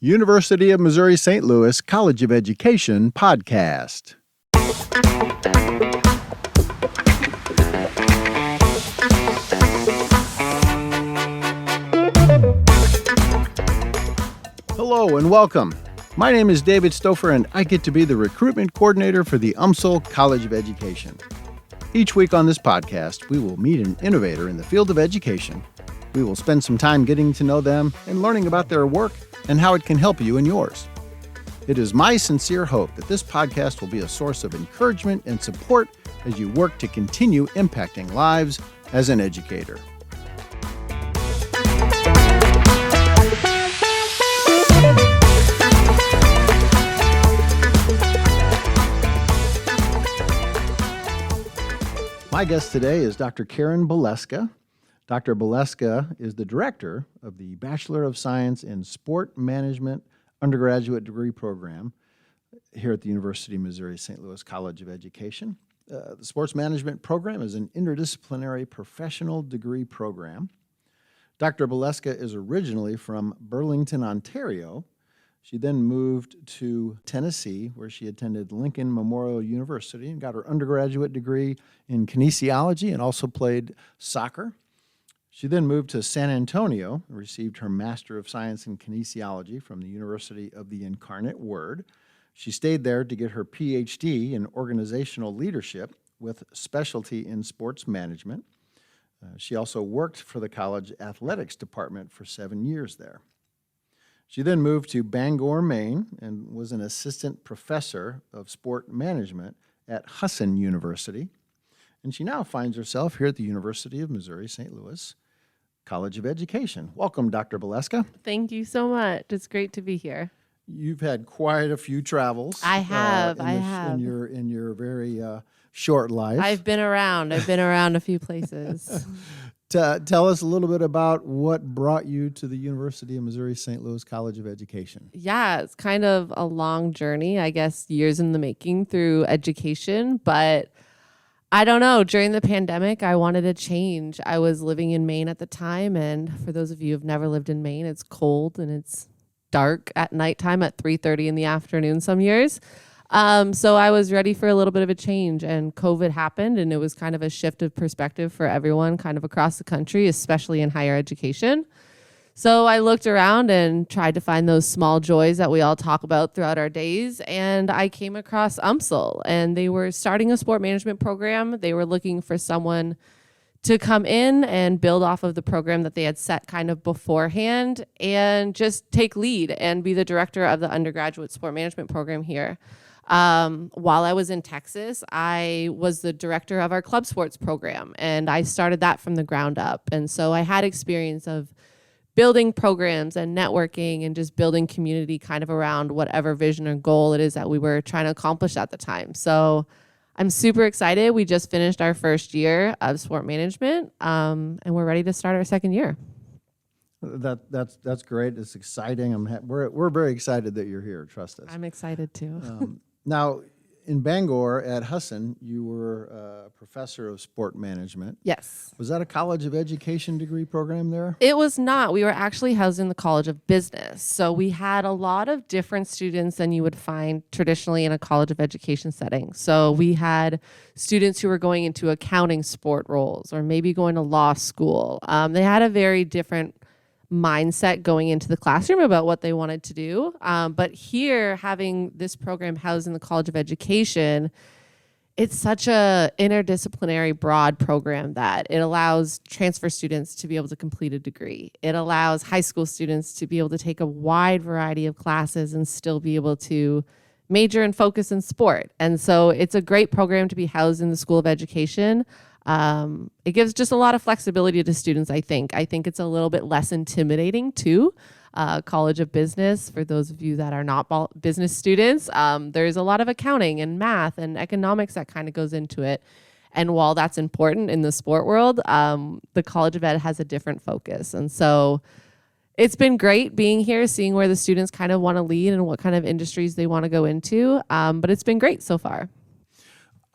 University of Missouri St. Louis College of Education podcast. Hello and welcome. My name is David Stouffer and I get to be the recruitment coordinator for the UMSL College of Education. Each week on this podcast, we will meet an innovator in the field of education. We will spend some time getting to know them and learning about their work and how it can help you in yours. It is my sincere hope that this podcast will be a source of encouragement and support as you work to continue impacting lives as an educator. My guest today is Dr. Karen Boleska. Dr. Boleska is the director of the Bachelor of Science in Sport Management undergraduate degree program here at the University of Missouri St. Louis College of Education. The sports management program is an interdisciplinary professional degree program. Dr. Boleska is originally from Burlington, Ontario. She then moved to Tennessee, where she attended Lincoln Memorial University and got her undergraduate degree in kinesiology and also played soccer. She then moved to San Antonio and received her Master of Science in Kinesiology from the University of the Incarnate Word. She stayed there to get her PhD in organizational leadership with specialty in sports management. She also worked for the college athletics department for 7 years there. She then moved to Bangor, Maine, and was an assistant professor of sport management at Husson University. And she now finds herself here at the University of Missouri St. Louis College of Education. Welcome, Dr. Boleska. Thank you so much. It's great to be here. You've had quite a few travels. I have. In your very short life. I've been around a few places. Tell us a little bit about what brought you to the University of Missouri St. Louis College of Education. Yeah, it's kind of a long journey, I guess, years in the making through education, but I don't know. During the pandemic, I wanted to change. I was living in Maine at the time, and for those of you who've never lived in Maine, it's cold and it's dark at nighttime at 3:30 in the afternoon some years. So I was ready for a little bit of a change, and COVID happened, and it was kind of a shift of perspective for everyone kind of across the country, especially in higher education. So I looked around and tried to find those small joys that we all talk about throughout our days, and I came across UMSL, and they were starting a sport management program. They were looking for someone to come in and build off of the program that they had set kind of beforehand and just take lead and be the director of the undergraduate sport management program here. While I was in Texas, I was the director of our club sports program, and I started that from the ground up. And so I had experience of building programs and networking and just building community kind of around whatever vision or goal it is that we were trying to accomplish at the time. So I'm super excited. We just finished our first year of sport management, and we're ready to start our second year. That's great. It's exciting. We're very excited that you're here. Trust us. I'm excited too. Now, in Bangor at Husson, you were a professor of sport management. Yes. Was that a College of Education degree program there? It was not. We were actually housed in the College of Business. So we had a lot of different students than you would find traditionally in a College of Education setting. So we had students who were going into accounting sport roles or maybe going to law school. They had a very different mindset going into the classroom about what they wanted to do. But here, having this program housed in the College of Education, it's such a interdisciplinary, broad program that it allows transfer students to be able to complete a degree. It allows high school students to be able to take a wide variety of classes and still be able to major and focus in sport. And so it's a great program to be housed in the School of Education. It gives just a lot of flexibility to students, I think. I think it's a little bit less intimidating too. College of Business, for those of you that are not business students, there's a lot of accounting and math and economics that kind of goes into it. And while that's important in the sport world, the College of Ed has a different focus. And so it's been great being here, seeing where the students kind of want to lead and what kind of industries they want to go into. But it's been great so far.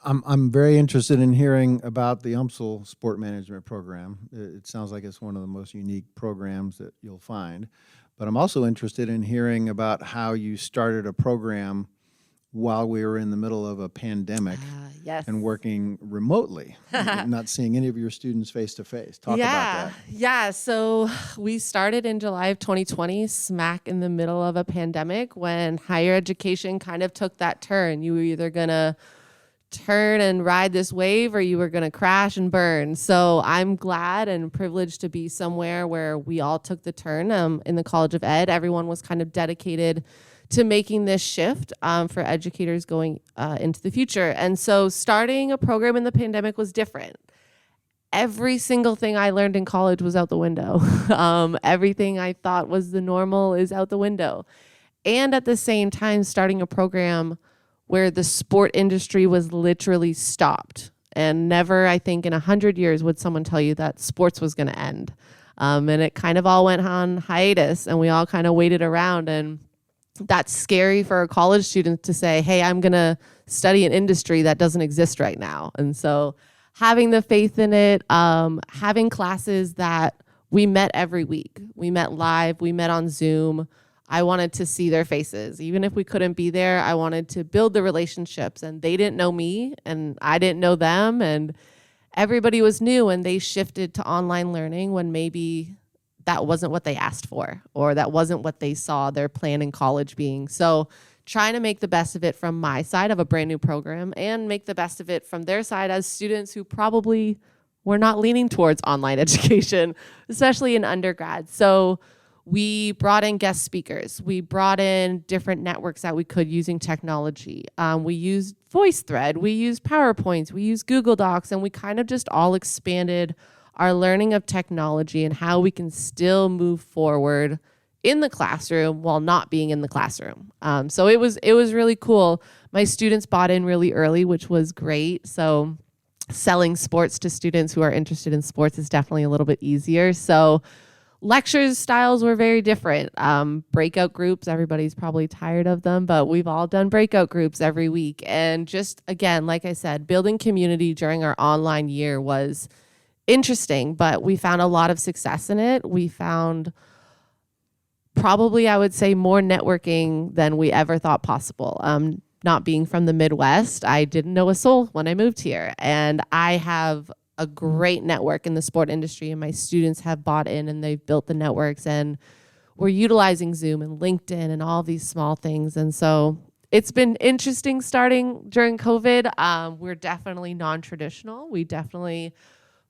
I'm very interested in hearing about the UMSL Sport Management Program. It sounds like it's one of the most unique programs that you'll find. but I'm also interested in hearing about how you started a program while we were in the middle of a pandemic Yes. and working remotely, not seeing any of your students face to face. Talk about that. Yeah. So we started in July of 2020, smack in the middle of a pandemic when higher education kind of took that turn. You were either going to turn and ride this wave or you were going to crash and burn. So I'm glad and privileged to be somewhere where we all took the turn in the College of Ed. Everyone was kind of dedicated to making this shift for educators going into the future. And so starting a program in the pandemic was different. Every single thing I learned in college was out the window. Everything I thought was the normal is out the window. And at the same time, starting a program where the sport industry was literally stopped. And never, I think, in 100 years would someone tell you that sports was going to end. And it kind of all went on hiatus, and we all kind of waited around. And that's scary for a college student to say, hey, I'm going to study an industry that doesn't exist right now. And so having the faith in it, having classes that we met every week. We met live, we met on Zoom. I wanted to see their faces. Even if we couldn't be there, I wanted to build the relationships, and they didn't know me and I didn't know them, and everybody was new, and they shifted to online learning when maybe that wasn't what they asked for, or that wasn't what they saw their plan in college being. So trying to make the best of it from my side of a brand new program and make the best of it from their side as students who probably were not leaning towards online education, especially in undergrad. So we brought in guest speakers. We brought in different networks that we could using technology. We used VoiceThread. We used PowerPoints. We used Google Docs. And we kind of just all expanded our learning of technology and how we can still move forward in the classroom while not being in the classroom. So it was really cool. My students bought in really early, which was great. So selling sports to students who are interested in sports is definitely a little bit easier. So lectures styles were very different. Breakout groups, everybody's probably tired of them, but we've all done breakout groups every week. And just, again, like I said, building community during our online year was interesting, but we found a lot of success in it. We found probably, I would say, more networking than we ever thought possible. Not being from the Midwest, I didn't know a soul when I moved here. And I have a great network in the sport industry, and my students have bought in and they've built the networks, and we're utilizing Zoom and LinkedIn and all these small things. And so it's been interesting starting during COVID. We're definitely non-traditional. We definitely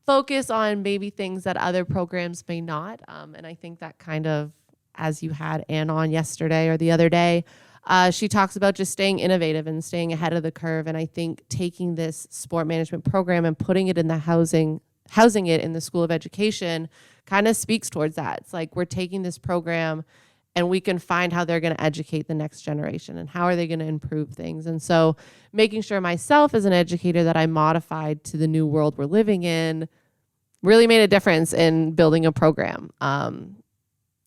focus on maybe things that other programs may not. And I think that kind of, as you had Ann on yesterday or the other day, she talks about just staying innovative and staying ahead of the curve. And I think taking this sport management program and putting it in the housing it in the School of Education kind of speaks towards that. It's like we're taking this program and we can find how they're going to educate the next generation and how are they going to improve things. And so making sure myself as an educator that I modified to the new world we're living in really made a difference in building a program.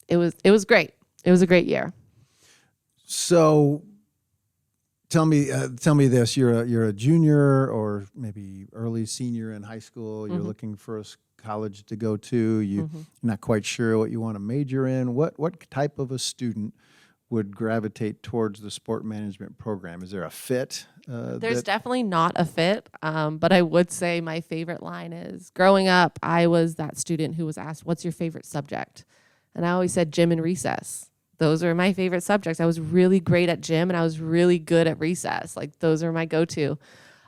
It was great. It was a great year. So tell me this, you're a junior or maybe early senior in high school. You're looking for a college to go to. You're not quite sure what you want to major in. What type of a student would gravitate towards the sport management program? Is there a fit? There's definitely not a fit, but I would say my favorite line is, growing up, I was that student who was asked, what's your favorite subject? And I always said gym and recess. Those are my favorite subjects. I was really great at gym and I was really good at recess. Like those are my go-to.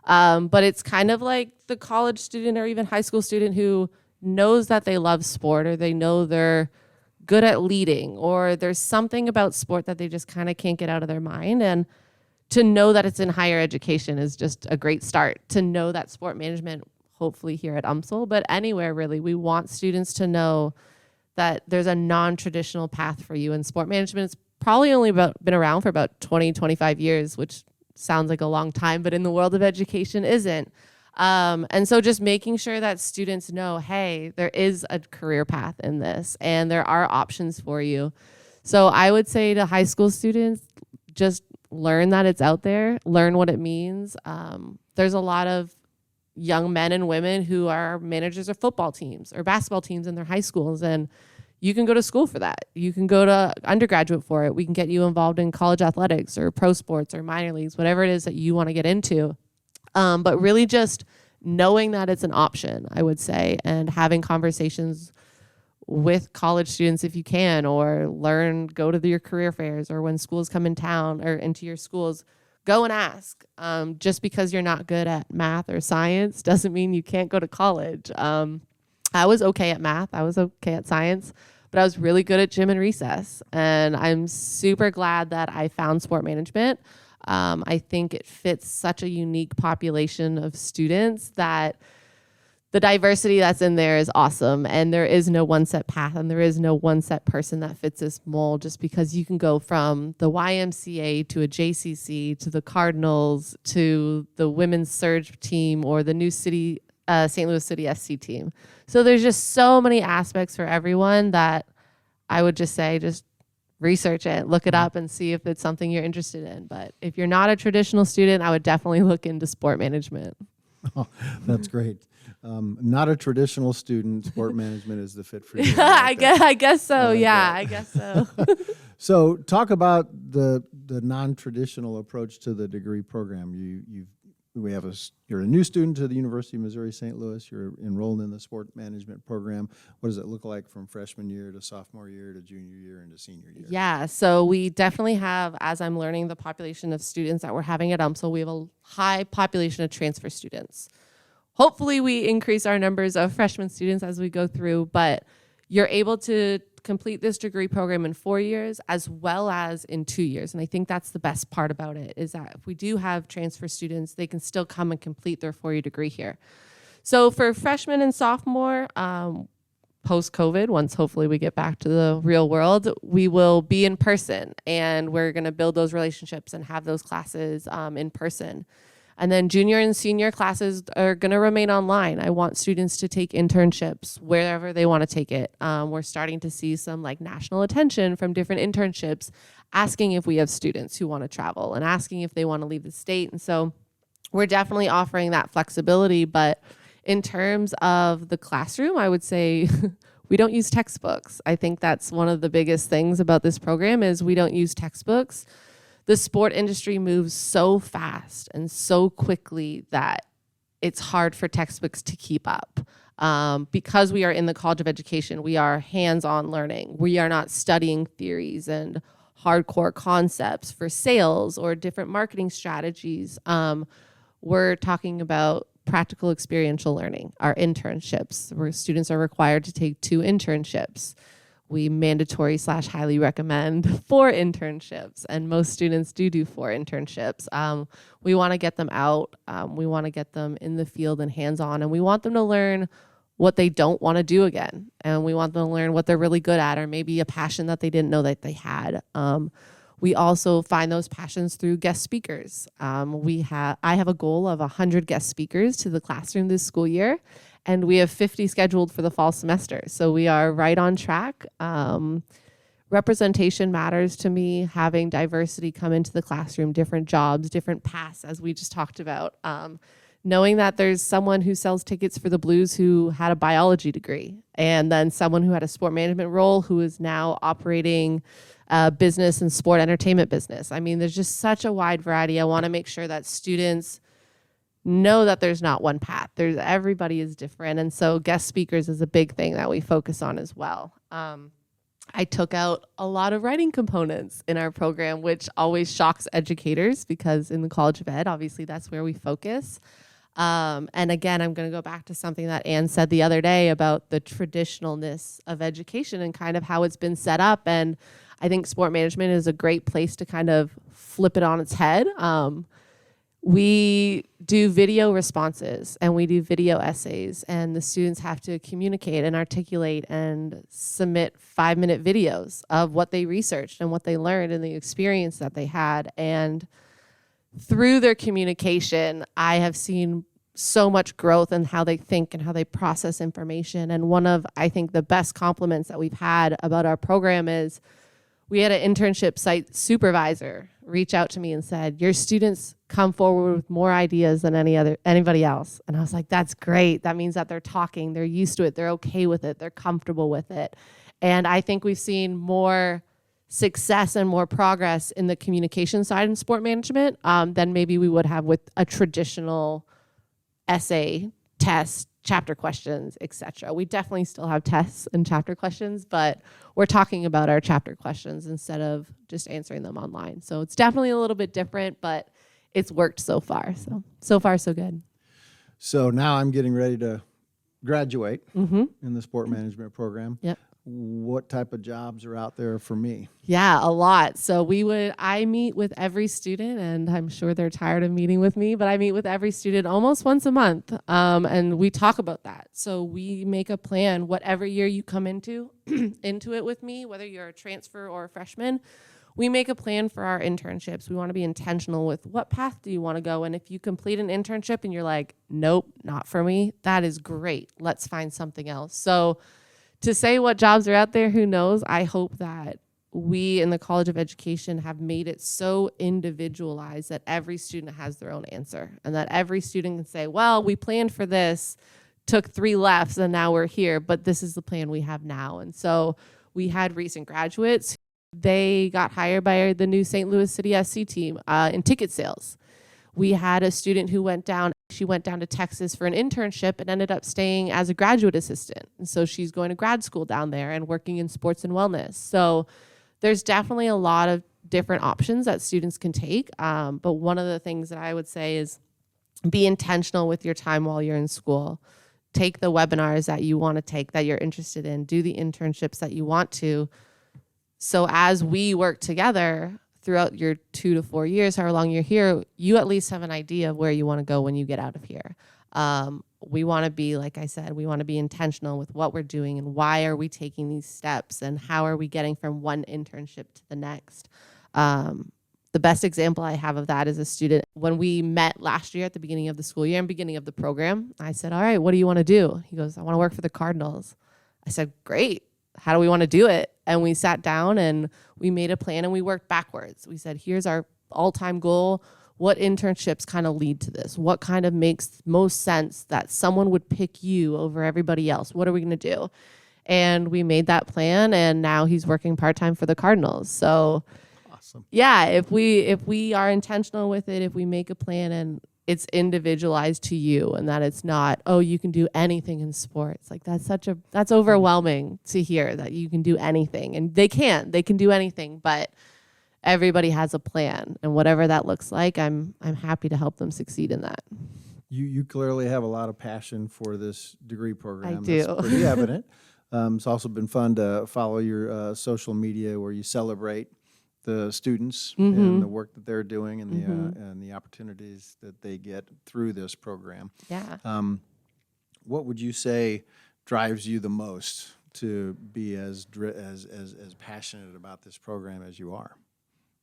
But it's kind of like the college student or even high school student who knows that they love sport, or they know they're good at leading, or there's something about sport that they just kind of can't get out of their mind. And to know that it's in higher education is just a great start. To know that sport management, hopefully here at UMSL, but anywhere really, we want students to know that there's a non-traditional path for you. And sport management has probably only been around for about 20, 25 years, which sounds like a long time, but in the world of education isn't. And so just making sure that students know, hey, there is a career path in this and there are options for you. So I would say to high school students, just learn that it's out there, learn what it means. There's a lot of young men and women who are managers of football teams or basketball teams in their high schools. And you can go to school for that. You can go to undergraduate for it. We can get you involved in college athletics or pro sports or minor leagues, whatever it is that you want to get into. But really just knowing that it's an option, I would say, and having conversations with college students if you can, or go to your career fairs, or when schools come in town or into your schools, go and ask. Just because you're not good at math or science doesn't mean you can't go to college. I was okay at math. I was okay at science, but I was really good at gym and recess. And I'm super glad that I found sport management. I think it fits such a unique population of students that the diversity that's in there is awesome. And there is no one set path, and there is no one set person that fits this mold, just because you can go from the YMCA to a JCC to the Cardinals to the women's surge team or the new St. Louis City SC team. So there's just so many aspects for everyone that I would just say, just research it, look it up, and see if it's something you're interested in. But if you're not a traditional student, I would definitely look into sport management. Oh, that's great. Not a traditional student, sport management is the fit for you. I guess so. I guess so. So talk about the non-traditional approach to the degree program. You're a new student to the University of Missouri St. Louis. You're enrolled in the sport management program. What does it look like from freshman year to sophomore year to junior year and to senior year? Yeah, so we definitely have, as I'm learning the population of students that we're having at UMSL, we have a high population of transfer students. Hopefully we increase our numbers of freshman students as we go through, but you're able to complete this degree program in 4 years as well as in 2 years. And I think that's the best part about it, is that if we do have transfer students, they can still come and complete their 4-year degree here. So for freshmen and sophomore, post-COVID, once hopefully we get back to the real world, we will be in person, and we're going to build those relationships and have those classes in person. And then junior and senior classes are going to remain online. I want students to take internships wherever they want to take it. We're starting to see some national attention from different internships asking if we have students who want to travel and asking if they want to leave the state. And so we're definitely offering that flexibility. But in terms of the classroom, I would say we don't use textbooks. I think that's one of the biggest things about this program is we don't use textbooks. The sport industry moves so fast and so quickly that it's hard for textbooks to keep up. Because we are in the College of Education, we are hands-on learning. We are not studying theories and hardcore concepts for sales or different marketing strategies. We're talking about practical experiential learning, our internships, where students are required to take 2 internships. We mandatory / highly recommend 4 internships, and most students do 4 internships. We want to get them out. We want to get them in the field and hands-on, and we want them to learn what they don't want to do again, and we want them to learn what they're really good at, or maybe a passion that they didn't know that they had. We also find those passions through guest speakers. I have a goal of 100 guest speakers to the classroom this school year, and we have 50 scheduled for the fall semester. So we are right on track. Representation matters to me, having diversity come into the classroom, different jobs, different paths, as we just talked about. Knowing that there's someone who sells tickets for the Blues who had a biology degree, and then someone who had a sport management role who is now operating business and sport entertainment business. I mean, there's just such a wide variety. I want to make sure that students know that there's not one path. Everybody is different. And so guest speakers is a big thing that we focus on as well. I took out a lot of writing components in our program, which always shocks educators because in the College of Ed, obviously that's where we focus. And again, I'm going to go back to something that Anne said the other day about the traditionalness of education and kind of how it's been set up. And I think sport management is a great place to kind of flip it on its head. We do video responses and we do video essays, and the students have to communicate and articulate and submit 5-minute videos of what they researched and what they learned and the experience that they had. And through their communication, I have seen so much growth in how they think and how they process information. And one of, I think, the best compliments that we've had about our program is we had an internship site supervisor reach out to me and said, your students come forward with more ideas than anybody else. And I was like, that's great. That means that they're talking, they're used to it, they're okay with it, they're comfortable with it. And I think we've seen more success and more progress in the communication side in sport management than maybe we would have with a traditional essay, test, chapter questions, etc. We definitely still have tests and chapter questions, but we're talking about our chapter questions instead of just answering them online. So it's definitely a little bit different, but it's worked so far. So far, so good. So now I'm getting ready to graduate Mm-hmm. in the sport management program. Yep. What type of jobs are out there for me? Yeah, a lot. So I meet with every student, and I'm sure they're tired of meeting with me, but I meet with every student almost once a month. And we talk about that. So we make a plan, whatever year you come into it with me, whether you're a transfer or a freshman, we make a plan for our internships. We want to be intentional with what path do you want to go. And if you complete an internship and you're like, nope, not for me, that is great. Let's find something else. So to say what jobs are out there, who knows? I hope that we in the College of Education have made it so individualized that every student has their own answer and that every student can say, well, we planned for this, took 3 lefts, and now we're here, but this is the plan we have now. And so we had recent graduates. They got hired by the new St. Louis City SC team in ticket sales. We had a student who she went down to Texas for an internship and ended up staying as a graduate assistant. And so she's going to grad school down there and working in sports and wellness. So there's definitely a lot of different options that students can take. But one of the things that I would say is be intentional with your time while you're in school. Take the webinars that you want to take, that you're interested in. Do the internships that you want to. So as we work together throughout your 2 to 4 years, however long you're here, you at least have an idea of where you want to go when you get out of here. We want to be, like I said, we want to be intentional with what we're doing and why are we taking these steps and how are we getting from one internship to the next. The best example I have of that is a student. When we met last year at the beginning of the school year and beginning of the program, I said, all right, what do you want to do? He goes, I want to work for the Cardinals. I said, great. How do we want to do it? And we sat down and we made a plan and we worked backwards. We said, here's our all-time goal. What internships kind of lead to this? What kind of makes most sense that someone would pick you over everybody else? What are we going to do? And we made that plan, and now he's working part-time for the Cardinals. So Awesome. yeah, if we are intentional with it, if we make a plan and it's individualized to you and that it's not, oh, you can do anything in sports. Like that's overwhelming to hear that you can do anything, and they can do anything, but everybody has a plan, and whatever that looks like, I'm happy to help them succeed in that. You clearly have a lot of passion for this degree program. I do. That's pretty evident. It's also been fun to follow your social media where you celebrate the students and the work that they're doing and the opportunities that they get through this program. Yeah. What would you say drives you the most to be as passionate about this program as you are?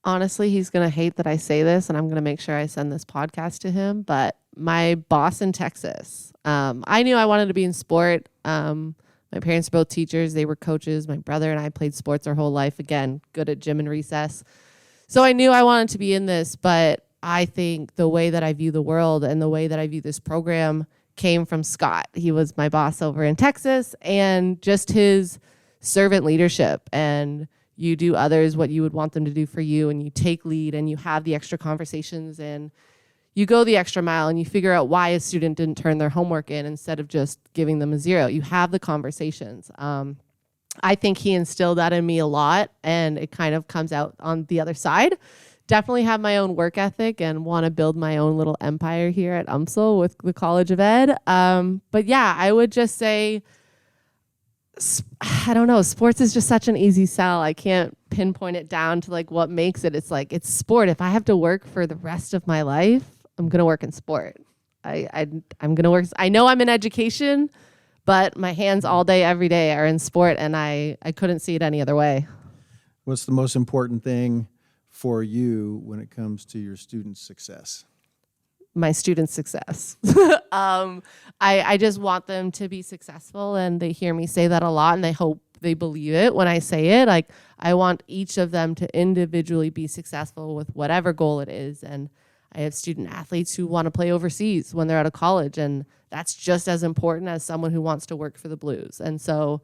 Honestly, he's going to hate that I say this, and I'm going to make sure I send this podcast to him, but my boss in Texas, I knew I wanted to be in sport. My parents are both teachers. They were coaches. My brother and I played sports our whole life. Again, good at gym and recess. So I knew I wanted to be in this, but I think the way that I view the world and the way that I view this program came from Scott. He was my boss over in Texas, and just his servant leadership, and you do others what you would want them to do for you, and you take lead, and you have the extra conversations, and you go the extra mile, and you figure out why a student didn't turn their homework in instead of just giving them a 0. You have the conversations. I think he instilled that in me a lot, and it kind of comes out on the other side. Definitely have my own work ethic and want to build my own little empire here at UMSL with the College of Ed. But yeah, I would just say, I don't know, sports is just such an easy sell. I can't pinpoint it down to like what makes it. It's like, it's sport. If I have to work for the rest of my life, I'm going to work in sport. I'm going to work. I know I'm in education, but my hands all day, every day are in sport, and I couldn't see it any other way. What's the most important thing for you when it comes to your students' success? My students' success. I just want them to be successful, and they hear me say that a lot, and they hope they believe it when I say it. Like, I want each of them to individually be successful with whatever goal it is. And I have student athletes who want to play overseas when they're out of college, and that's just as important as someone who wants to work for the Blues. And so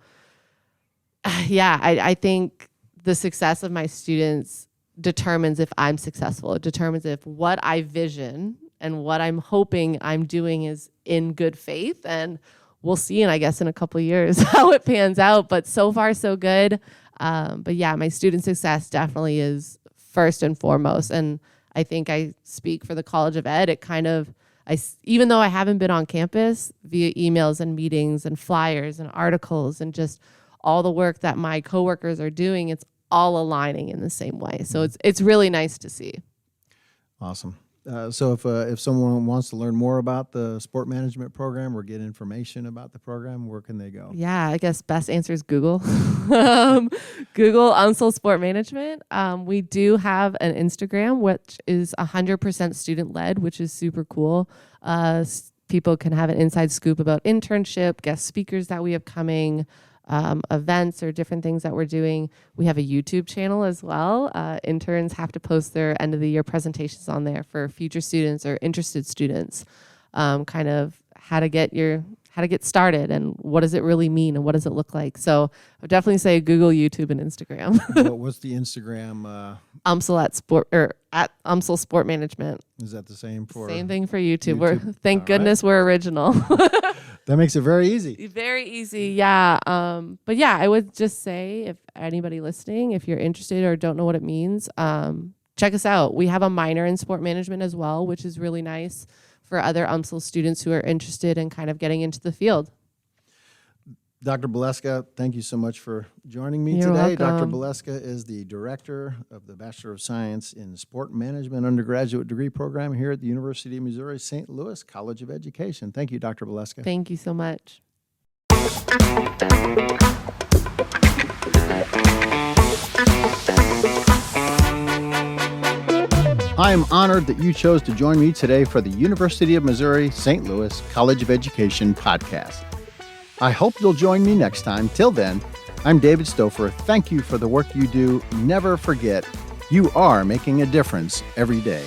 Yeah, I think the success of my students determines if I'm successful. It determines if what I vision and what I'm hoping I'm doing is in good faith. And we'll see, and I guess in a couple of years how it pans out. But so far, so good. But yeah, my student success definitely is first and foremost. And I think I speak for the College of Ed. It kind of, even though I haven't been on campus, via emails and meetings and flyers and articles and just all the work that my coworkers are doing, it's all aligning in the same way. So it's really nice to see. Awesome. So if someone wants to learn more about the sport management program or get information about the program, where can they go? Yeah, I guess best answer is Google. Google UMSL Sport Management. We do have an Instagram, which is 100% student-led, which is super cool. People can have an inside scoop about internship, guest speakers that we have coming, events or different things that we're doing. We have a YouTube channel as well. Interns have to post their end of the year presentations on there for future students or interested students, kind of how to get started and what does it really mean and what does it look like. So I would definitely say Google, YouTube, and Instagram. What's the Instagram? At UMSL Sport Management. Is that the same for? Same thing for YouTube. YouTube? Thank goodness we're original. That makes it very easy. Very easy, yeah. But yeah, I would just say if anybody listening, if you're interested or don't know what it means, check us out. We have a minor in sport management as well, which is really nice for other UMSL students who are interested in kind of getting into the field. Dr. Boleska, thank you so much for joining me You're today. welcome. Dr. Boleska is the director of the Bachelor of Science in Sport Management undergraduate degree program here at the University of Missouri St. Louis College of Education. Thank you, Dr. Boleska. Thank you so much. I am honored that you chose to join me today for the University of Missouri St. Louis College of Education podcast. I hope you'll join me next time. Till then, I'm David Stouffer. Thank you for the work you do. Never forget, you are making a difference every day.